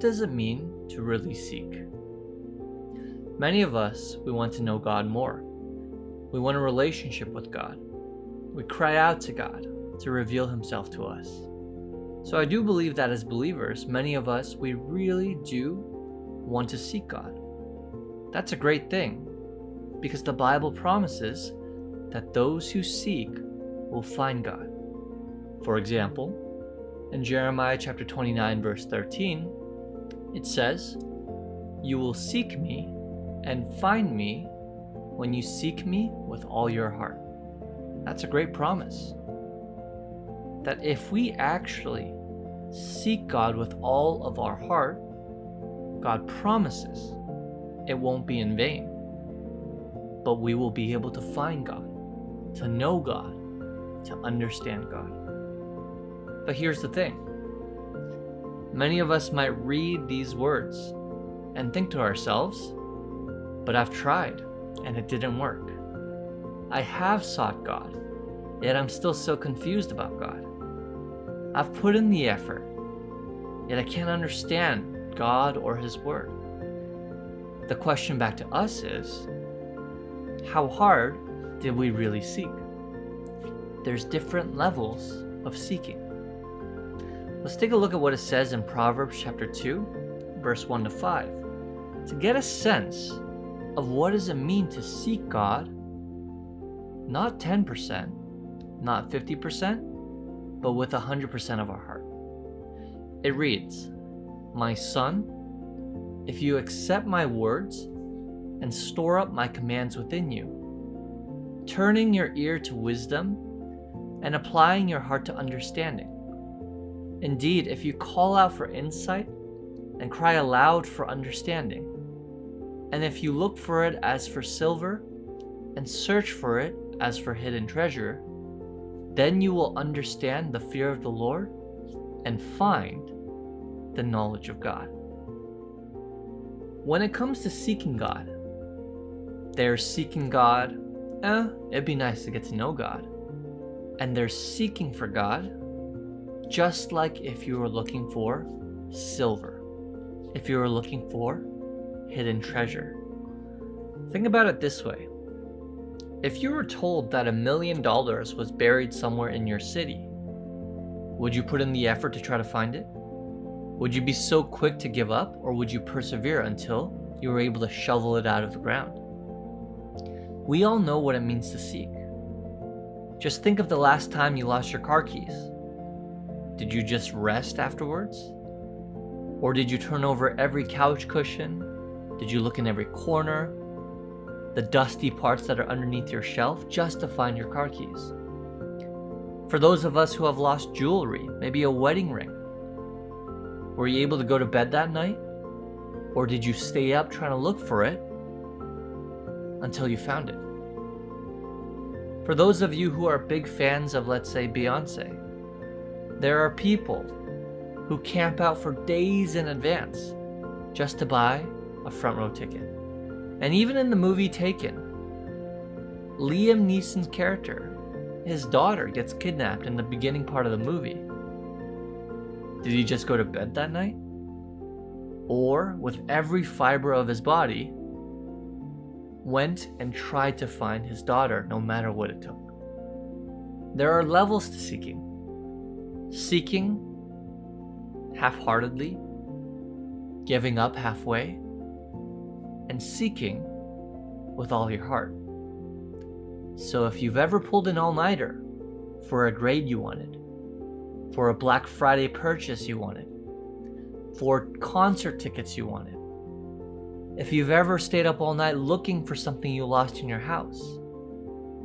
what does it mean to really seek? Many of us, we want to know God more. We want a relationship with God. We cry out to God to reveal Himself to us. So I do believe that as believers, many of us, we really do want to seek God. That's a great thing, because the Bible promises that those who seek will find God. For example, in Jeremiah chapter 29, verse 13, it says, "You will seek me and find me when you seek me with all your heart." That's a great promise. That if we actually seek God with all of our heart, God promises it won't be in vain, but we will be able to find God, to know God, to understand God. But here's the thing. Many of us might read these words and think to ourselves, but I've tried and it didn't work. I have sought God, yet I'm still so confused about God. I've put in the effort, yet I can't understand God or His Word. The question back to us is, how hard did we really seek? There's different levels of seeking. Let's take a look at what it says in Proverbs chapter 2, verse 1 to 5, to get a sense of what does it mean to seek God, not 10%, not 50%, but with 100% of our heart. It reads, "My son, if you accept my words and store up my commands within you, turning your ear to wisdom and applying your heart to understanding. Indeed, if you call out for insight and cry aloud for understanding, and if you look for it as for silver and search for it as for hidden treasure, then you will understand the fear of the Lord and find the knowledge of God." When it comes to seeking God, there's seeking God, it'd be nice to get to know God. And there's seeking for God, just like if you were looking for silver, if you were looking for hidden treasure. Think about it this way. If you were told that $1 million was buried somewhere in your city, would you put in the effort to try to find it? Would you be so quick to give up, or would you persevere until you were able to shovel it out of the ground? We all know what it means to seek. Just think of the last time you lost your car keys. Did you just rest afterwards? Or did you turn over every couch cushion? Did you look in every corner, the dusty parts that are underneath your shelf, just to find your car keys? For those of us who have lost jewelry, maybe a wedding ring, were you able to go to bed that night? Or did you stay up trying to look for it until you found it? For those of you who are big fans of, let's say, Beyonce, there are people who camp out for days in advance just to buy a front row ticket. And even in the movie Taken, Liam Neeson's character, his daughter, gets kidnapped in the beginning part of the movie. Did he just go to bed that night? Or, with every fiber of his body, went and tried to find his daughter no matter what it took? There are levels to seeking. Seeking half-heartedly, giving up halfway, and seeking with all your heart. So if you've ever pulled an all-nighter for a grade you wanted, for a Black Friday purchase you wanted, for concert tickets you wanted, if you've ever stayed up all night looking for something you lost in your house,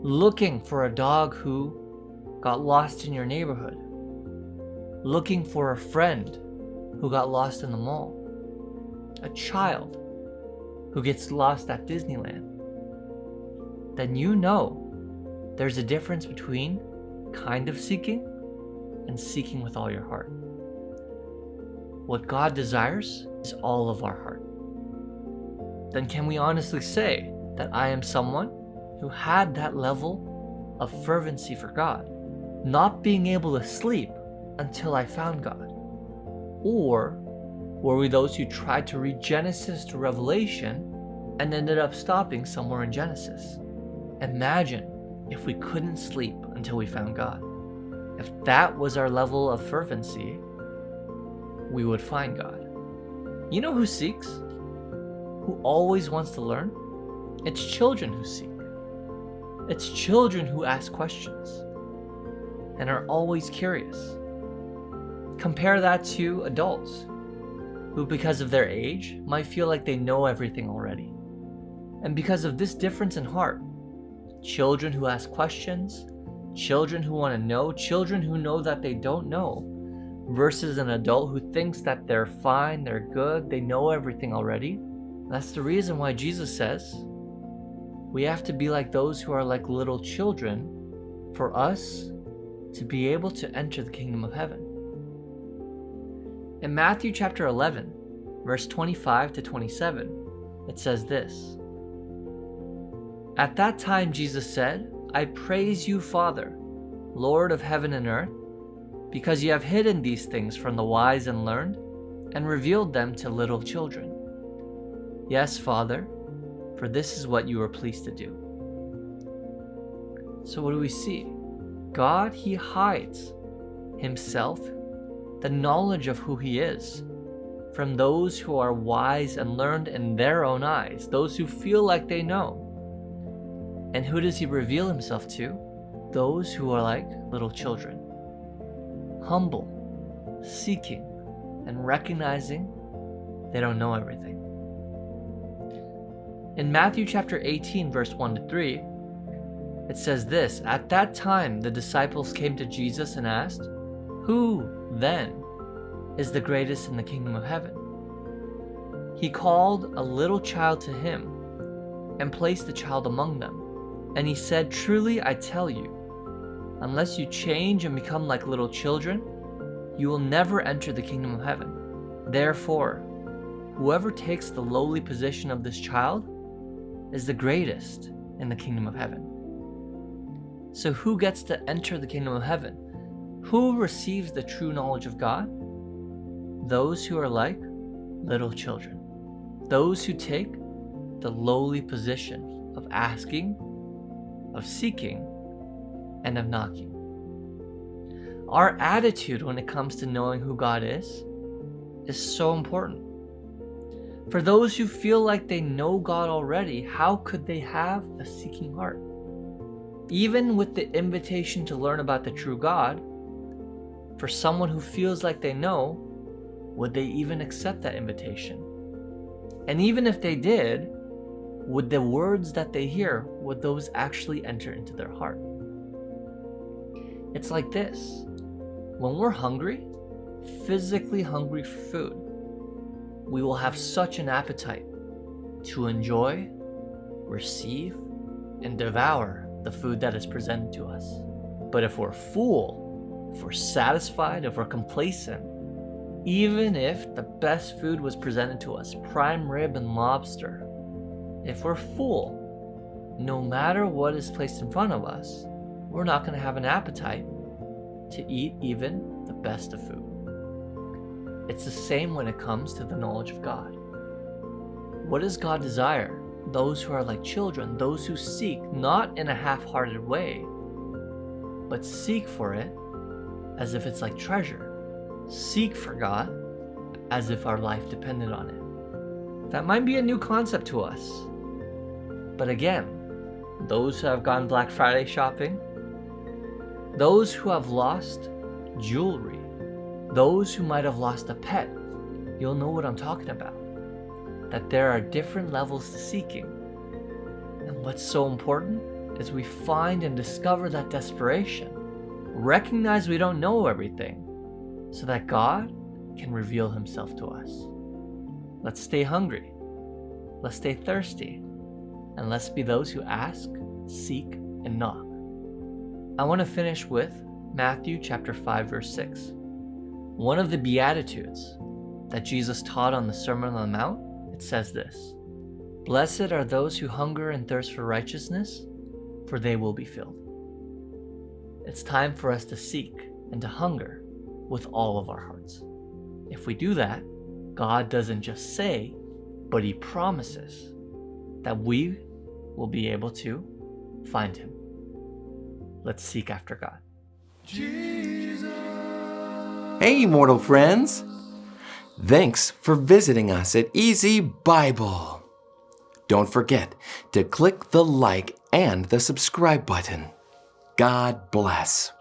looking for a dog who got lost in your neighborhood, looking for a friend who got lost in the mall, a child who gets lost at Disneyland, then you know there's a difference between kind of seeking and seeking with all your heart. What God desires is all of our heart. Then can we honestly say that I am someone who had that level of fervency for God, not being able to sleep until I found God? Or Were we those who tried to read Genesis to Revelation and ended up stopping somewhere in Genesis? Imagine if we couldn't sleep until we found God. If that was our level of fervency, we would find God. You know who seeks? Who always wants to learn? It's children who seek. It's children who ask questions and are always curious. Compare that to adults who, because of their age, might feel like they know everything already. And because of this difference in heart, children who ask questions, children who want to know, children who know that they don't know, versus an adult who thinks that they're fine, they're good, they know everything already. That's the reason why Jesus says we have to be like those who are like little children for us to be able to enter the kingdom of heaven. In Matthew chapter 11, verse 25 to 27, it says this: At that time Jesus said, I praise you, Father, Lord of heaven and earth, because you have hidden these things from the wise and learned, and revealed them to little children. Yes, Father, for this is what you were pleased to do. So what do we see? God, He hides Himself, the knowledge of who He is, from those who are wise and learned in their own eyes, those who feel like they know. And who does He reveal Himself to? Those who are like little children, humble, seeking, and recognizing they don't know everything. In Matthew chapter 18, verse 1 to 3, it says this: At that time the disciples came to Jesus and asked, Who, then, is the greatest in the kingdom of heaven? He called a little child to Him and placed the child among them. And He said, Truly I tell you, unless you change and become like little children, you will never enter the kingdom of heaven. Therefore, whoever takes the lowly position of this child is the greatest in the kingdom of heaven. So who gets to enter the kingdom of heaven? Who receives the true knowledge of God? Those who are like little children. Those who take the lowly position of asking, of seeking, and of knocking. Our attitude when it comes to knowing who God is so important. For those who feel like they know God already, how could they have a seeking heart? Even with the invitation to learn about the true God, for someone who feels like they know, would they even accept that invitation? And even if they did, would the words that they hear, would those actually enter into their heart? It's like this. When we're hungry, physically hungry for food, we will have such an appetite to enjoy, receive, and devour the food that is presented to us. But if we're full, if we're satisfied, if we're complacent, even if the best food was presented to us, prime rib and lobster, if we're full, no matter what is placed in front of us, we're not going to have an appetite to eat even the best of food. It's the same when it comes to the knowledge of God. What does God desire? Those who are like children, those who seek, not in a half-hearted way, but seek for it as if it's like treasure. Seek for God as if our life depended on it. That might be a new concept to us. But again, those who have gone Black Friday shopping, those who have lost jewelry, those who might have lost a pet, you'll know what I'm talking about. That there are different levels to seeking. And what's so important is we find and discover that desperation. Recognize we don't know everything so that God can reveal Himself to us. Let's stay hungry. Let's stay thirsty. And let's be those who ask, seek, and knock. I want to finish with Matthew chapter 5, verse 6. One of the Beatitudes that Jesus taught on the Sermon on the Mount, it says this: Blessed are those who hunger and thirst for righteousness, for they will be filled. It's time for us to seek and to hunger with all of our hearts. If we do that, God doesn't just say, but He promises that we will be able to find Him. Let's seek after God. Hey, mortal friends! Thanks for visiting us at EZBible. Don't forget to click the like and the subscribe button. God bless.